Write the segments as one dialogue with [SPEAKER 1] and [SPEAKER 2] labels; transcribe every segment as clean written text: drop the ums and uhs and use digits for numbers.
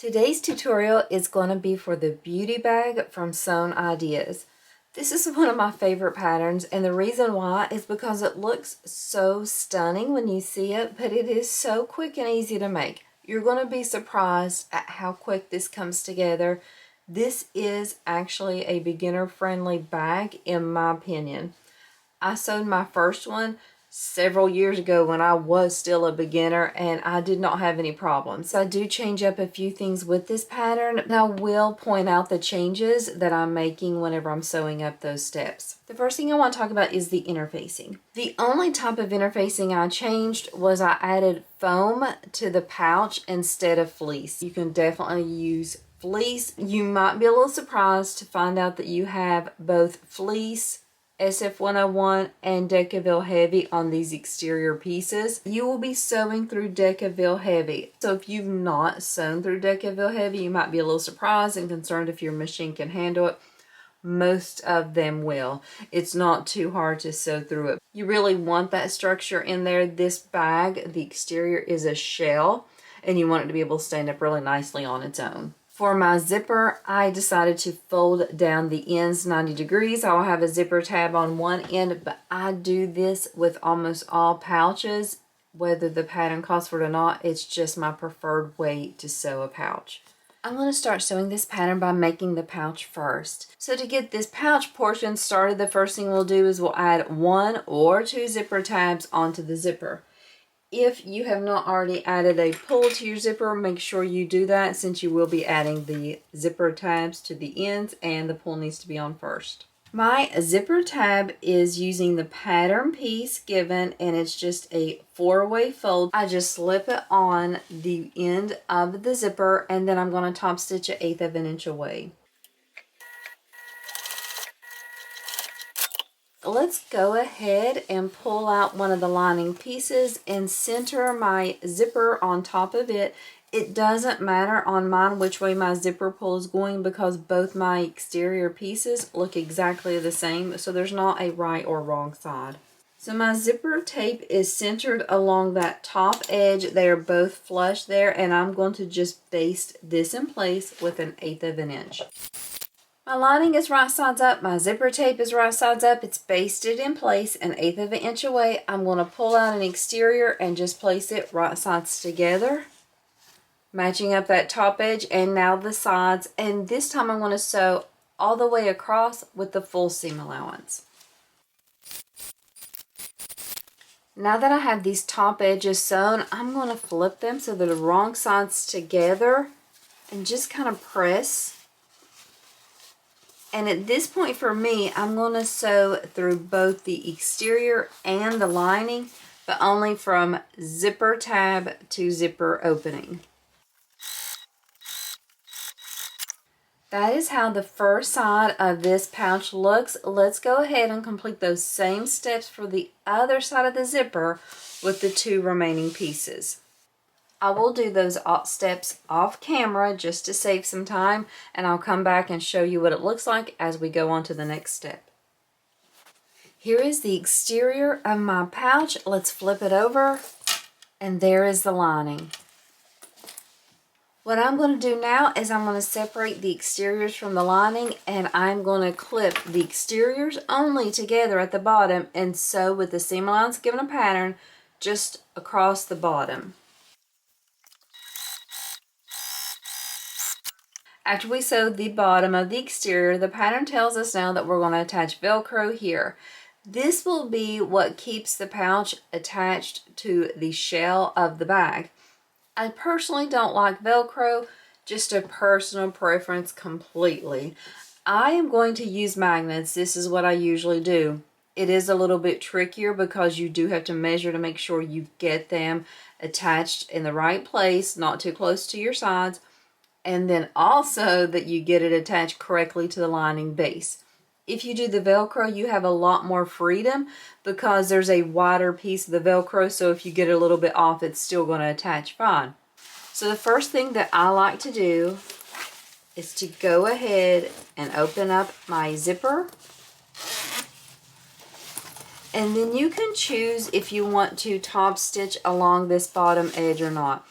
[SPEAKER 1] Today's tutorial is going to be for the beauty bag from Sewn Ideas. This is one of my favorite patterns, and the reason why is because it looks so stunning when you see it, but it is so quick and easy to make. You're going to be surprised at how quick this comes together. This is actually a beginner-friendly bag in my opinion. I sewed my first one several years ago when I was still a beginner, and I did not have any problems. I do change up a few things with this pattern, and I will point out the changes that I'm making whenever I'm sewing up those steps. The first thing I want to talk about is the interfacing. The only type of interfacing I changed was I added foam to the pouch instead of fleece. You can definitely use fleece. You might be a little surprised to find out that you have both fleece, SF101 and Decaville Heavy on these exterior pieces. You will be sewing through Decaville Heavy. So if you've not sewn through Decaville Heavy, you might be a little surprised and concerned if your machine can handle it. Most of them will. It's not too hard to sew through it. You really want that structure in there. This bag, the exterior is a shell, and you want it to be able to stand up really nicely on its own. For my zipper, I decided to fold down the ends 90 degrees. I'll have a zipper tab on one end, but I do this with almost all pouches, whether the pattern calls for it or not. It's just my preferred way to sew a pouch. I'm going to start sewing this pattern by making the pouch first. So to get this pouch portion started, the first thing we'll do is we'll add 1 or 2 zipper tabs onto the zipper. If you have not already added a pull to your zipper, make sure you do that, since you will be adding the zipper tabs to the ends and the pull needs to be on first. My zipper tab is using the pattern piece given, and it's just a 4-way fold. I just slip it on the end of the zipper, and then I'm going to top stitch 1/8 of an inch away. Let's go ahead and pull out one of the lining pieces and center my zipper on top of it. It doesn't matter on mine which way my zipper pull is going, because both my exterior pieces look exactly the same, so there's not a right or wrong side. So my zipper tape is centered along that top edge. They are both flush there, and I'm going to just baste this in place with 1/8 of an inch. My lining is right sides up, my zipper tape is right sides up, it's basted in place 1/8 of an inch away. I'm going to pull out an exterior and just place it right sides together, matching up that top edge and now the sides, and this time I'm going to sew all the way across with the full seam allowance. Now that I have these top edges sewn, I'm going to flip them so they're the wrong sides together and just kind of press. And at this point for me, I'm going to sew through both the exterior and the lining, but only from zipper tab to zipper opening. That is how the first side of this pouch looks. Let's go ahead and complete those same steps for the other side of the zipper with the 2 remaining pieces. I will do those steps off camera just to save some time, and I'll come back and show you what it looks like as we go on to the next step. Here is the exterior of my pouch. Let's flip it over, and there is the lining. What I'm going to do now is I'm going to separate the exteriors from the lining, and I'm going to clip the exteriors only together at the bottom and sew with the seam allowance given a pattern just across the bottom. After we sew the bottom of the exterior, the pattern tells us now that we're going to attach Velcro here. This will be what keeps the pouch attached to the shell of the bag. I personally don't like Velcro, just a personal preference completely. I am going to use magnets. This is what I usually do. It is a little bit trickier because you do have to measure to make sure you get them attached in the right place, not too close to your sides, and then also that you get it attached correctly to the lining base. If you do the Velcro, you have a lot more freedom because there's a wider piece of the Velcro, so if you get it a little bit off, it's still going to attach fine. So the first thing that I like to do is to go ahead and open up my zipper. And then you can choose if you want to top stitch along this bottom edge or not.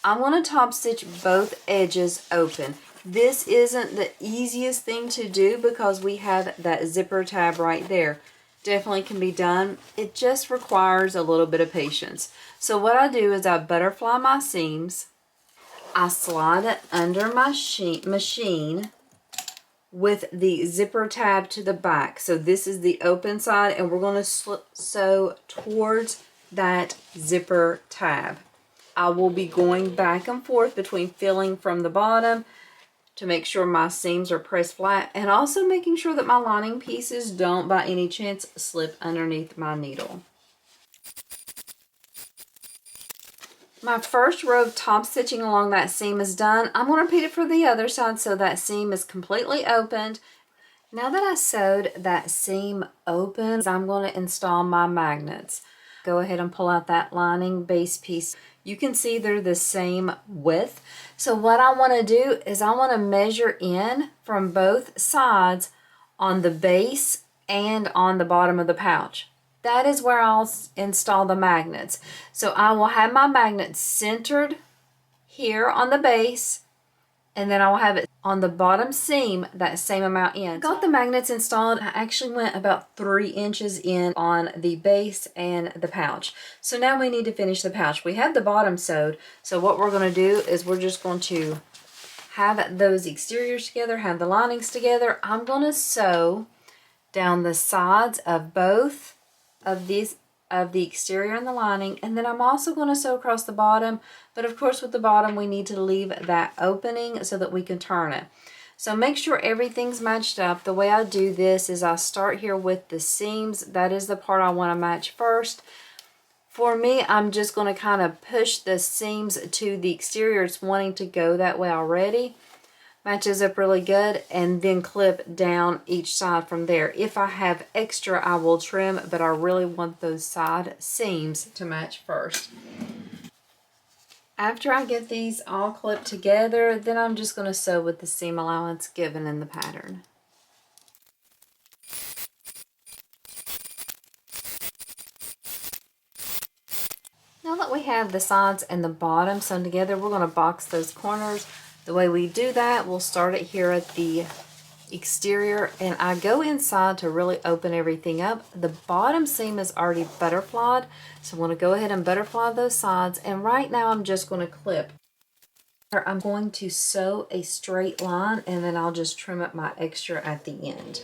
[SPEAKER 1] I'm going to top stitch both edges open. This isn't the easiest thing to do because we have that zipper tab right there. Definitely can be done. It just requires a little bit of patience. So what I do is I butterfly my seams. I slide it under my machine with the zipper tab to the back. So this is the open side, and we're going to sew towards that zipper tab. I will be going back and forth between filling from the bottom to make sure my seams are pressed flat, and also making sure that my lining pieces don't by any chance slip underneath my needle. My first row of top stitching along that seam is done. I'm going to repeat it for the other side so that seam is completely opened. Now that I sewed that seam open, I'm going to install my magnets. Go ahead and pull out that lining base piece. You can see they're the same width. So what I want to do is I want to measure in from both sides on the base and on the bottom of the pouch. That is where I'll install the magnets. So I will have my magnets centered here on the base, and then I'll have it on the bottom seam that same amount in. Got the magnets installed. I actually went about 3 inches in on the base and the pouch. So now we need to finish the pouch. We have the bottom sewed, so what we're going to do is we're just going to have those exteriors together, have the linings together. I'm going to sew down the sides of both of these, of the exterior and the lining, and then I'm also going to sew across the bottom, but of course with the bottom we need to leave that opening so that we can turn it. So make sure everything's matched up. The way I do this is I start here with the seams. That is the part I want to match first. For me, I'm just going to kind of push the seams to the exterior. It's wanting to go that way already. Matches up really good, and then clip down each side from there. If I have extra, I will trim, but I really want those side seams to match first. After I get these all clipped together, then I'm just going to sew with the seam allowance given in the pattern. Now that we have the sides and the bottom sewn together, we're going to box those corners. The way we do that, we'll start it here at the exterior, and I go inside to really open everything up. The bottom seam is already butterflied, so I'm going to go ahead and butterfly those sides, and right now I'm just going to clip. I'm going to sew a straight line, and then I'll just trim up my extra at the end.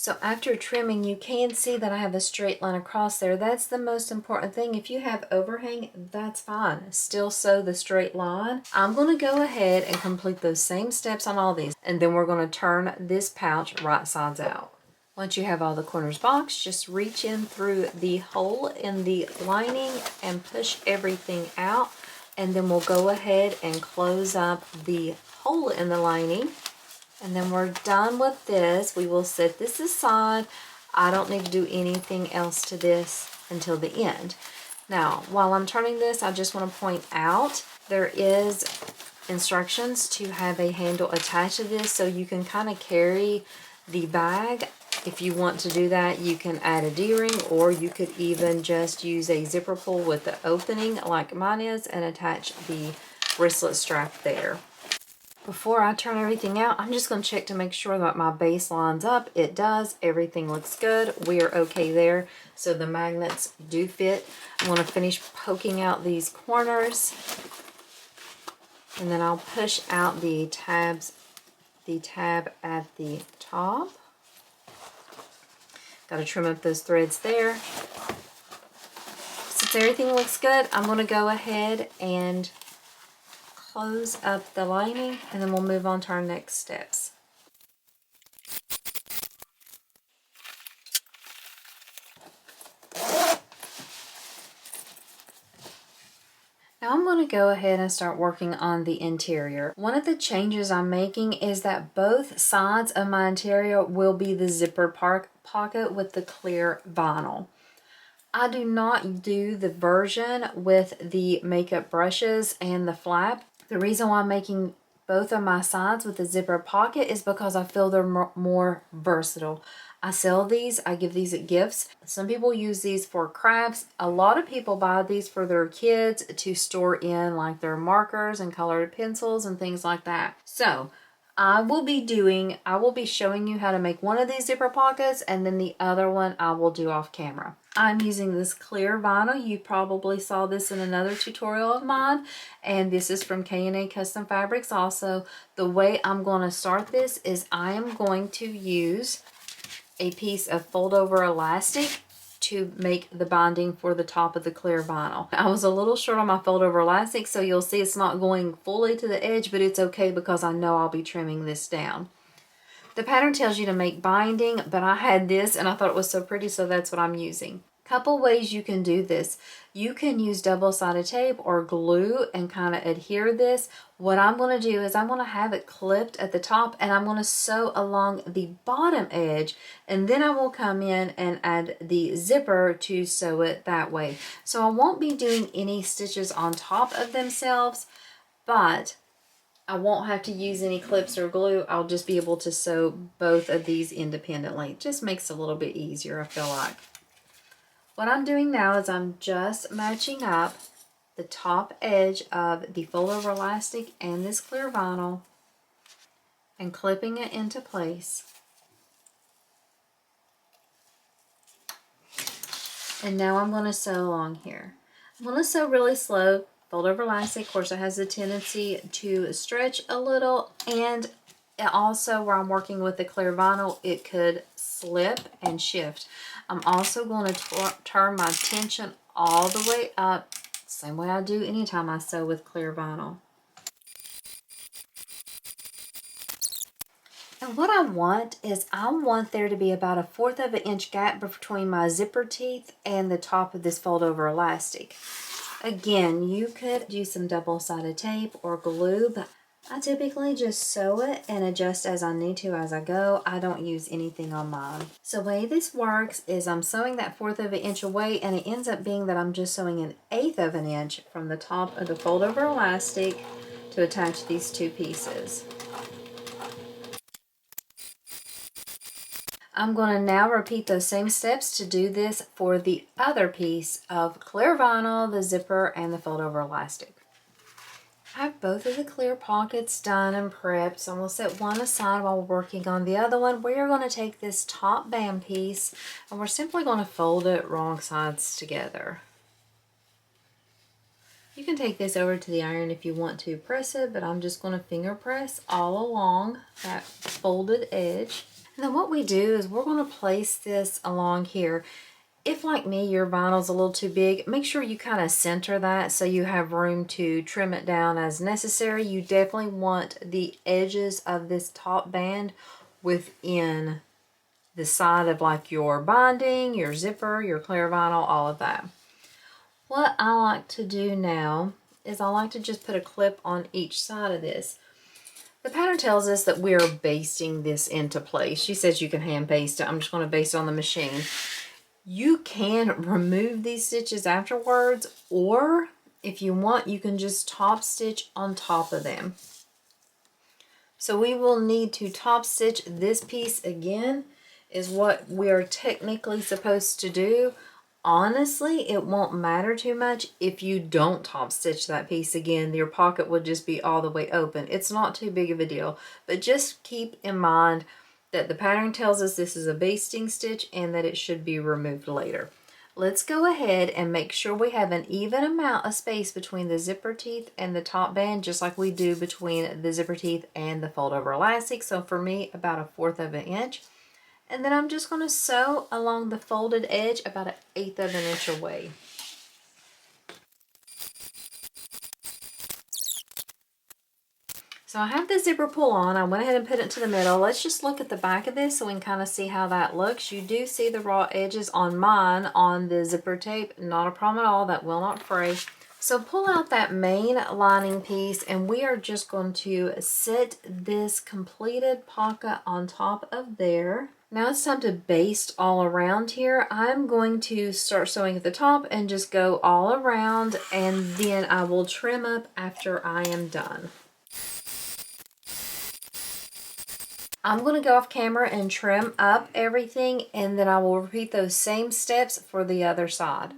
[SPEAKER 1] So after trimming, you can see that I have a straight line across there. That's the most important thing. If you have overhang, that's fine. Still sew the straight line. I'm going to go ahead and complete those same steps on all these, and then we're going to turn this pouch right sides out. Once you have all the corners boxed, just reach in through the hole in the lining and push everything out, and then we'll go ahead and close up the hole in the lining. And then we're done with this. We will set this aside. I don't need to do anything else to this until the end. Now, while I'm turning this, I just want to point out there is instructions to have a handle attached to this so you can kind of carry the bag. If you want to do that, you can add a D-ring, or you could even just use a zipper pull with the opening like mine is and attach the wristlet strap there. Before I turn everything out, I'm just going to check to make sure that my base lines up. It does. Everything looks good. We are okay there. So the magnets do fit. I'm going to finish poking out these corners, and then I'll push out the tab at the top. Got to trim up those threads there. Since everything looks good, I'm going to go ahead and close up the lining, and then we'll move on to our next steps. Now I'm going to go ahead and start working on the interior. One of the changes I'm making is that both sides of my interior will be the zipper pocket with the clear vinyl. I do not do the version with the makeup brushes and the flap. The reason why I'm making both of my sides with the zipper pocket is because I feel they're more versatile. I sell these. I give these as gifts. Some people use these for crafts. A lot of people buy these for their kids to store in like their markers and colored pencils and things like that. So I will be showing you how to make one of these zipper pockets, and then the other one I will do off camera. I'm using this clear vinyl. You probably saw this in another tutorial of mine, and this is from K&A Custom Fabrics also. The way I'm going to start this is I am going to use a piece of fold over elastic to make the binding for the top of the clear vinyl. I was a little short on my fold over elastic, so you'll see it's not going fully to the edge, but it's okay because I know I'll be trimming this down. The pattern tells you to make binding, but I had this and I thought it was so pretty, so that's what I'm using. Couple ways you can do this. You can use double-sided tape or glue and kind of adhere this. What I'm going to do is I'm going to have it clipped at the top, and I'm going to sew along the bottom edge, and then I will come in and add the zipper to sew it that way. So I won't be doing any stitches on top of themselves, but I won't have to use any clips or glue. I'll just be able to sew both of these independently. It just makes it a little bit easier, I feel like. What I'm doing now is I'm just matching up the top edge of the fold over elastic and this clear vinyl and clipping it into place. And now I'm going to sew along here. I'm going to sew really slow. Fold over elastic, of course, it has a tendency to stretch a little, and also where I'm working with the clear vinyl, it could slip and shift. I'm also going to turn my tension all the way up, same way I do anytime I sew with clear vinyl. And what I want is I want there to be about a 1/4 of an inch gap between my zipper teeth and the top of this fold over elastic. Again, you could use some double-sided tape or glue, but I typically just sew it and adjust as I need to as I go. I don't use anything on mine. So the way this works is I'm sewing that 1/4 of an inch away, and it ends up being that I'm just sewing an 1/8 of an inch from the top of the fold over elastic to attach these two pieces. I'm going to now repeat those same steps to do this for the other piece of clear vinyl, the zipper, and the fold over elastic. I have both of the clear pockets done and prepped, so I'm going to set one aside while we're working on the other one. We are going to take this top band piece and we're simply going to fold it wrong sides together. You can take this over to the iron if you want to press it, but I'm just going to finger press all along that folded edge. And then what we do is we're going to place this along here. If, like me, your vinyl's a little too big, make sure you kind of center that so you have room to trim it down as necessary. You definitely want the edges of this top band within the side of like your binding, your zipper, your clear vinyl, all of that. What I like to do now is I like to just put a clip on each side of this. The pattern tells us that we're basting this into place. She says you can hand baste it. I'm just going to baste it on the machine. You can remove these stitches afterwards, or if you want, you can just top stitch on top of them. So we will need to top stitch this piece again, is what we're technically supposed to do. Honestly, it won't matter too much if you don't top stitch that piece again. Your pocket would just be all the way open. It's not too big of a deal, but just keep in mind that the pattern tells us this is a basting stitch and that it should be removed later. Let's go ahead and make sure we have an even amount of space between the zipper teeth and the top band, just like we do between the zipper teeth and the fold over elastic. So for me, about a 1/4 of an inch. And then I'm just going to sew along the folded edge about an 1/8 of an inch away. So I have the zipper pull on. I went ahead and put it to the middle. Let's just look at the back of this so we can kind of see how that looks. You do see the raw edges on mine on the zipper tape. Not a problem at all. That will not fray. So pull out that main lining piece, and we are just going to sit this completed pocket on top of there. Now it's time to baste all around here. I'm going to start sewing at the top and just go all around, and then I will trim up after I am done. I'm going to go off camera and trim up everything, and then I will repeat those same steps for the other side.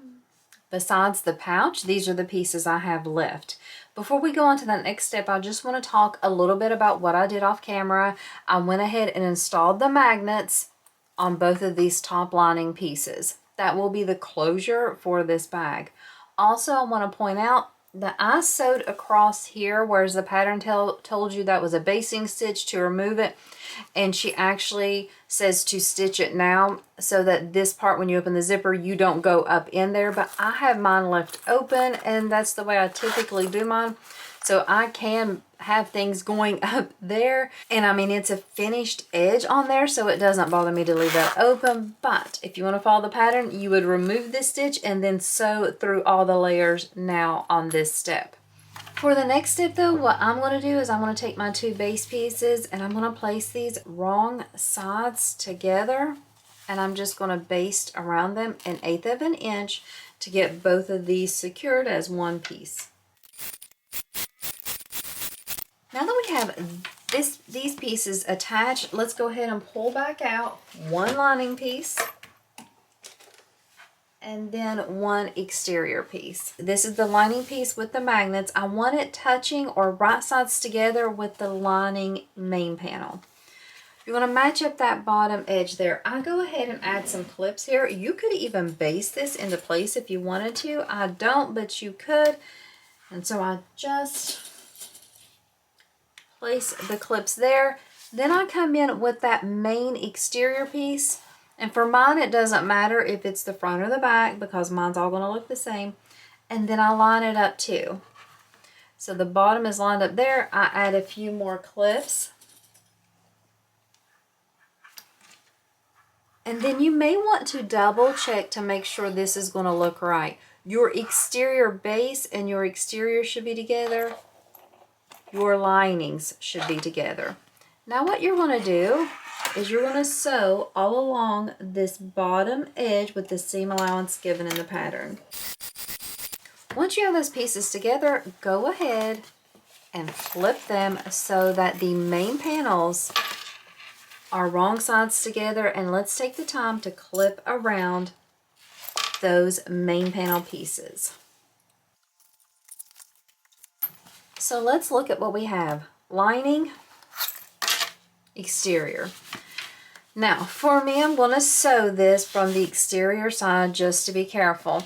[SPEAKER 1] Besides the pouch, these are the pieces I have left. Before we go on to the next step, I just want to talk a little bit about what I did off camera. I went ahead and installed the magnets on both of these top lining pieces. That will be the closure for this bag. Also, I want to point out that I sewed across here, whereas the pattern told you that was a basting stitch to remove it, and she actually says to stitch it now so that this part, when you open the zipper, you don't go up in there. But I have mine left open, and that's the way I typically do mine, so I can have things going up there. And I mean, it's a finished edge on there, so it doesn't bother me to leave that open. But if you want to follow the pattern, you would remove this stitch and then sew through all the layers now on this step. For the next step though, what I'm going to do is I'm going to take my two base pieces and I'm going to place these wrong sides together, and I'm just going to baste around them 1/8 of an inch to get both of these secured as one piece. Now that we have these pieces attached, let's go ahead and pull back out one lining piece and then one exterior piece. This is the lining piece with the magnets. I want it touching or right sides together with the lining main panel. You're going to match up that bottom edge there. I go ahead and add some clips here. You could even baste this into place if you wanted to. I don't, but you could. And so I just place the clips there. Then I come in with that main exterior piece, and for mine it doesn't matter if it's the front or the back because mine's all going to look the same. And then I line it up too. So the bottom is lined up there. I add a few more clips, and then you may want to double check to make sure this is going to look right. Your exterior base and your exterior should be together. Your linings should be together. Now what you're going to do is you're going to sew all along this bottom edge with the seam allowance given in the pattern. Once you have those pieces together, go ahead and flip them so that the main panels are wrong sides together, and let's take the time to clip around those main panel pieces. So let's look at what we have. Lining, exterior. Now for me, I'm going to sew this from the exterior side just to be careful.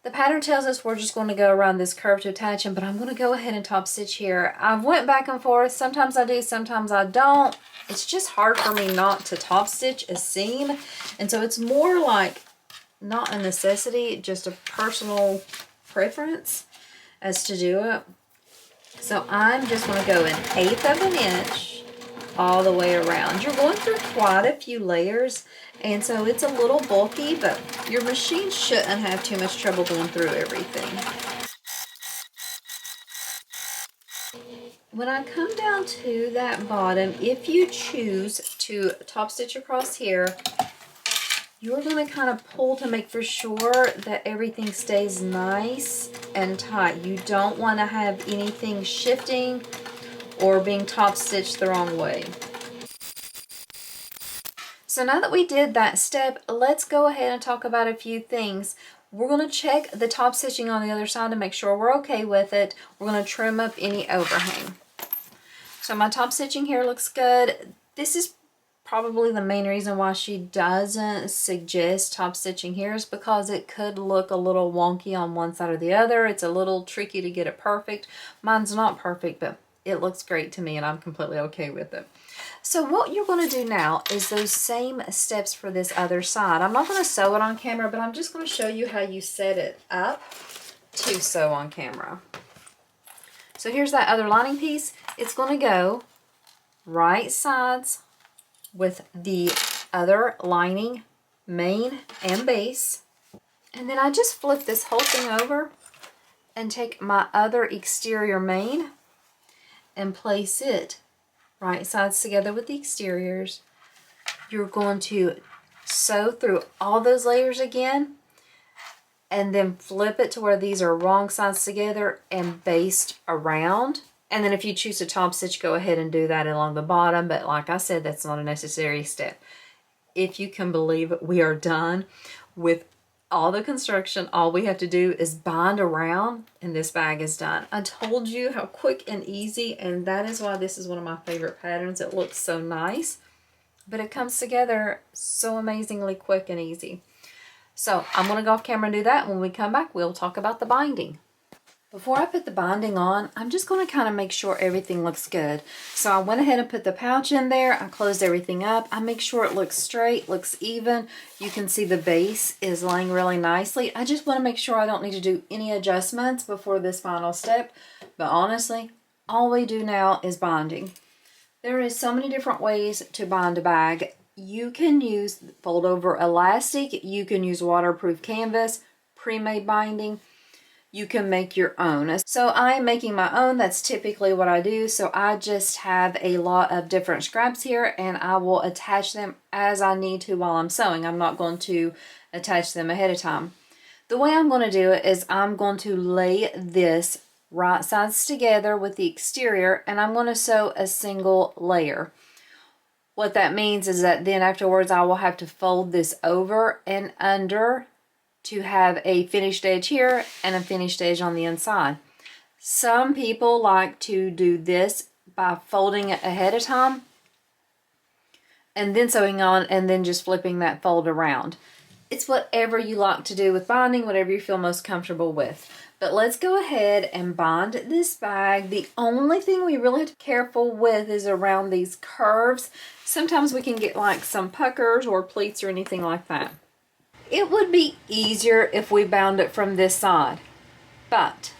[SPEAKER 1] The pattern tells us we're just going to go around this curve to attach them, but I'm going to go ahead and top stitch here. I've went back and forth. Sometimes I do, sometimes I don't. It's just hard for me not to top stitch a seam, and so it's more like not a necessity, just a personal preference as to do it. So I'm just going to go 1/8 of an inch all the way around. You're going through quite a few layers, and so it's a little bulky, but your machine shouldn't have too much trouble going through everything. When I come down to that bottom, if you choose to top stitch across here, you're going to kind of pull to make for sure that everything stays nice and tight. You don't want to have anything shifting or being top stitched the wrong way. So now that we did that step, let's go ahead and talk about a few things. We're going to check the top stitching on the other side to make sure we're okay with it. We're going to trim up any overhang. So my top stitching here looks good. This is probably the main reason why she doesn't suggest top stitching here is because it could look a little wonky on one side or the other. It's a little tricky to get it perfect. Mine's not perfect, but it looks great to me and I'm completely okay with it. So what you're going to do now is those same steps for this other side. I'm not going to sew it on camera, but I'm just going to show you how you set it up to sew on camera. So here's that other lining piece. It's going to go right sides with the other lining, main and base. And then I just flip this whole thing over and take my other exterior main and place it right sides together with the exteriors. You're going to sew through all those layers again and then flip it to where these are wrong sides together and baste around And then if you choose to top stitch, go ahead and do that along the bottom. But like I said, that's not a necessary step. If you can believe it, we are done with all the construction. All we have to do is bind around and this bag is done. I told you how quick and easy, and that is why this is one of my favorite patterns. It looks so nice, but it comes together so amazingly quick and easy. So I'm going to go off camera and do that. When we come back, we'll talk about the binding. Before I put the binding on, I'm just going to kind of make sure everything looks good. So I went ahead and put the pouch in there. I closed everything up. I make sure it looks straight, looks even. You can see the base is laying really nicely. I just want to make sure I don't need to do any adjustments before this final step. But honestly, all we do now is binding. There is so many different ways to bind a bag. You can use fold over elastic. You can use waterproof canvas, pre-made binding. You can make your own. So I'm making my own. That's typically what I do. So I just have a lot of different scraps here and I will attach them as I need to while I'm sewing. I'm not going to attach them ahead of time. The way I'm going to do it is I'm going to lay this right sides together with the exterior and I'm going to sew a single layer. What that means is that then afterwards I will have to fold this over and under to have a finished edge here and a finished edge on the inside. Some people like to do this by folding it ahead of time and then sewing on and then just flipping that fold around. It's whatever you like to do with binding, whatever you feel most comfortable with. But let's go ahead and bind this bag. The only thing we really have to be careful with is around these curves. Sometimes we can get like some puckers or pleats or anything like that. It would be easier if we bound it from this side, but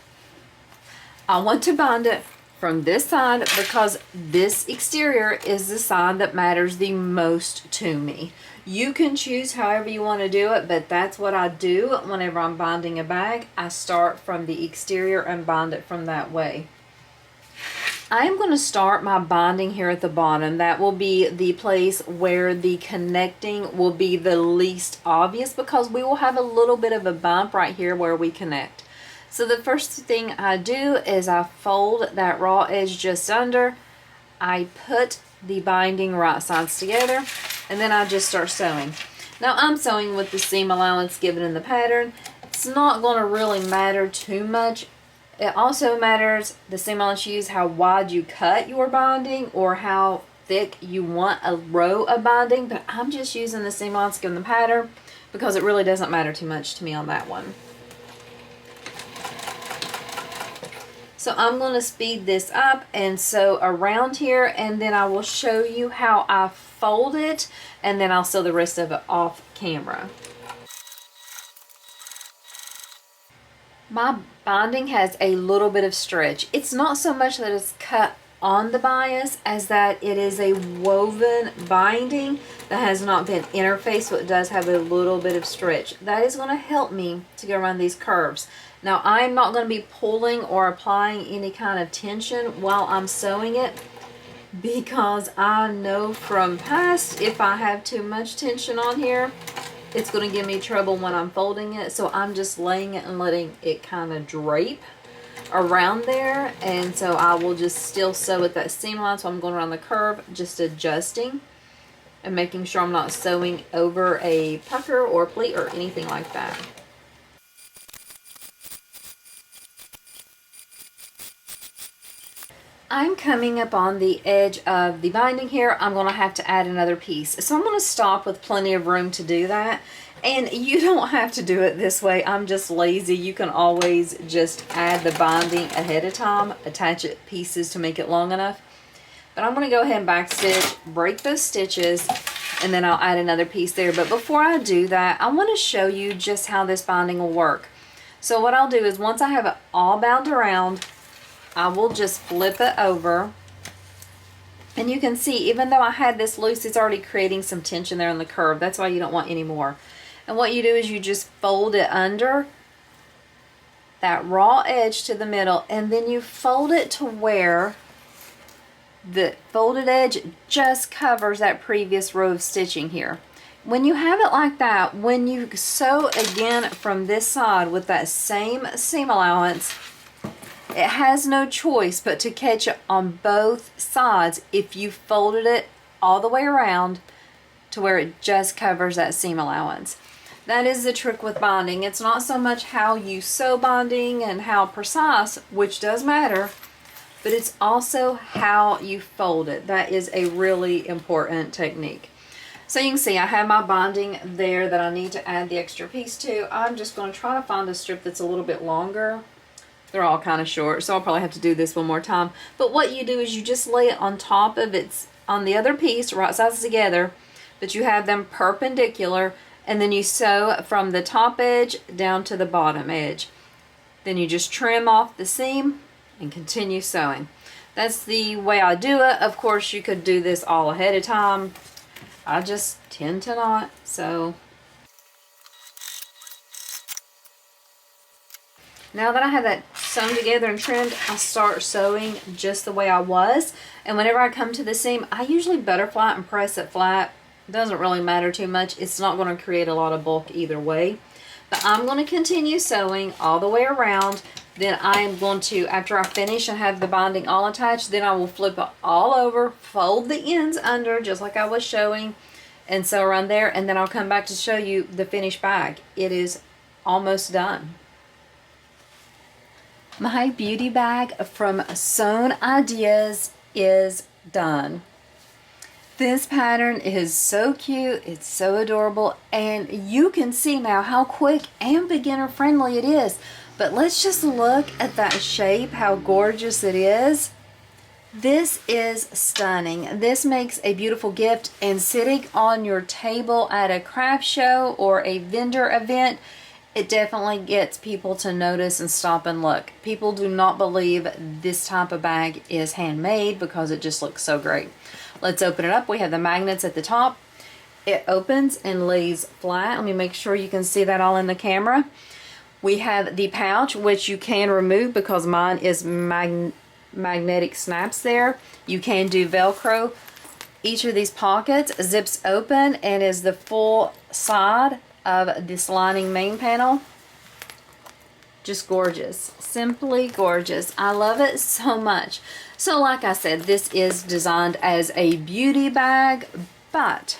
[SPEAKER 1] I want to bind it from this side because this exterior is the side that matters the most to me. You can choose however you want to do it, but that's what I do whenever I'm binding a bag. I start from the exterior and bind it from that way. I am going to start my binding here at the bottom. That will be the place where the connecting will be the least obvious because we will have a little bit of a bump right here where we connect. So the first thing I do is I fold that raw edge just under. I put the binding right sides together and then I just start sewing. Now I'm sewing with the seam allowance given in the pattern. It's not going to really matter too much. It also matters, the seam allowance you use, how wide you cut your binding or how thick you want a row of binding, but I'm just using the seam allowance given the pattern because it really doesn't matter too much to me on that one. So I'm going to speed this up and sew around here and then I will show you how I fold it and then I'll sew the rest of it off camera. My binding has a little bit of stretch. It's not so much that it's cut on the bias as that it is a woven binding that has not been interfaced, so it does have a little bit of stretch. That is going to help me to go around these curves. Now I'm not going to be pulling or applying any kind of tension while I'm sewing it because I know from past if I have too much tension on here, it's going to give me trouble when I'm folding it. So I'm just laying it and letting it kind of drape around there. And so I will just still sew with that seam line. So I'm going around the curve, just adjusting and making sure I'm not sewing over a pucker or pleat or anything like that. I'm coming up on the edge of the binding here. I'm going to have to add another piece. So I'm going to stop with plenty of room to do that. And you don't have to do it this way. I'm just lazy. You can always just add the binding ahead of time, attach it pieces to make it long enough. But I'm going to go ahead and back stitch, break those stitches, and then I'll add another piece there. But before I do that, I want to show you just how this binding will work. So what I'll do is once I have it all bound around, I will just flip it over and you can see even though I had this loose, it's already creating some tension there on the curve. That's why you don't want any more. And what you do is you just fold it under that raw edge to the middle and then you fold it to where the folded edge just covers that previous row of stitching here. When you have it like that, when you sew again from this side with that same seam allowance, It has no choice but to catch it on both sides if you folded it all the way around to where it just covers that seam allowance. That is the trick with bonding. It's not so much how you sew bonding and how precise, which does matter, but it's also how you fold it. That is a really important technique. So you can see I have my bonding there that I need to add the extra piece to. I'm just going to try to find a strip that's a little bit longer. They're all kind of short, so I'll probably have to do this one more time. But what you do is you just lay it on top of its, on the other piece, right sides together, but you have them perpendicular, and then you sew from the top edge down to the bottom edge. Then you just trim off the seam and continue sewing. That's the way I do it. Of course, you could do this all ahead of time. I just tend to not, so. Now that I have that sewn together and trimmed, I start sewing just the way I was. And whenever I come to the seam, I usually butterfly and press it flat. It doesn't really matter too much. It's not going to create a lot of bulk either way. But I'm going to continue sewing all the way around. Then I am going to, after I finish and have the bonding all attached, then I will flip it all over, fold the ends under just like I was showing, and sew around there. And then I'll come back to show you the finished bag. It is almost done. My beauty bag from Sewn Ideas is done. This pattern is so cute, it's so adorable, and you can see now how quick and beginner friendly it is. But let's just look at that shape, how gorgeous it is. This is stunning. This makes a beautiful gift, and sitting on your table at a craft show or a vendor event, it definitely gets people to notice and stop and look. People do not believe this type of bag is handmade because it just looks so great. Let's open it up. We have the magnets at the top. It opens and lays flat. Let me make sure you can see that all in the camera. We have the pouch, which you can remove because mine is magnetic snaps there. You can do Velcro. Each of these pockets zips open and is the full side of this lining main panel. Just gorgeous. Simply gorgeous. I love it so much. So like I said, this is designed as a beauty bag, but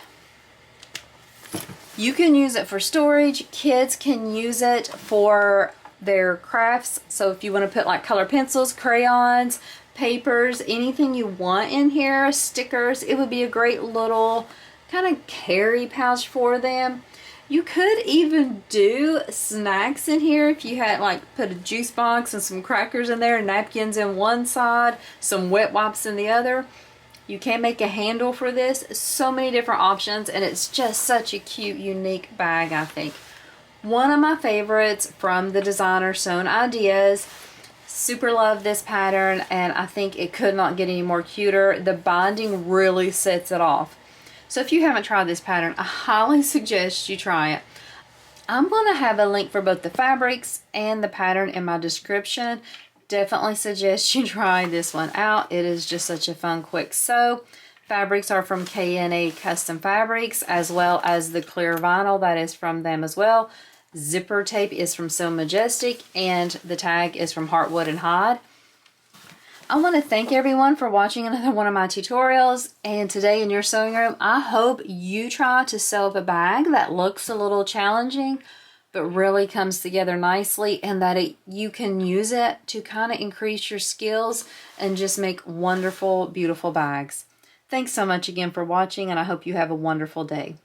[SPEAKER 1] you can use it for storage. Kids can use it for their crafts. So if you want to put like color pencils, crayons, papers, anything you want in here, stickers, it would be a great little kind of carry pouch for them. You could even do snacks in here if you had like put a juice box and some crackers in there, napkins in one side, some wet wipes in the other. You can make a handle for this. So many different options, and it's just such a cute, unique bag, I think. One of my favorites from the designer Sewn Ideas. Super love this pattern, and I think it could not get any more cuter. The binding really sets it off. So if you haven't tried this pattern, I highly suggest you try it. I'm going to have a link for both the fabrics and the pattern in my description. Definitely suggest you try this one out. It is just such a fun, quick sew. Fabrics are from K&A Custom Fabrics, as well as the clear vinyl that is from them as well. Zipper tape is from So Majestic, and the tag is from Heartwood and Hide. I want to thank everyone for watching another one of my tutorials, and today in your sewing room, I hope you try to sew up a bag that looks a little challenging, but really comes together nicely, and that you can use it to kind of increase your skills and just make wonderful, beautiful bags. Thanks so much again for watching, and I hope you have a wonderful day.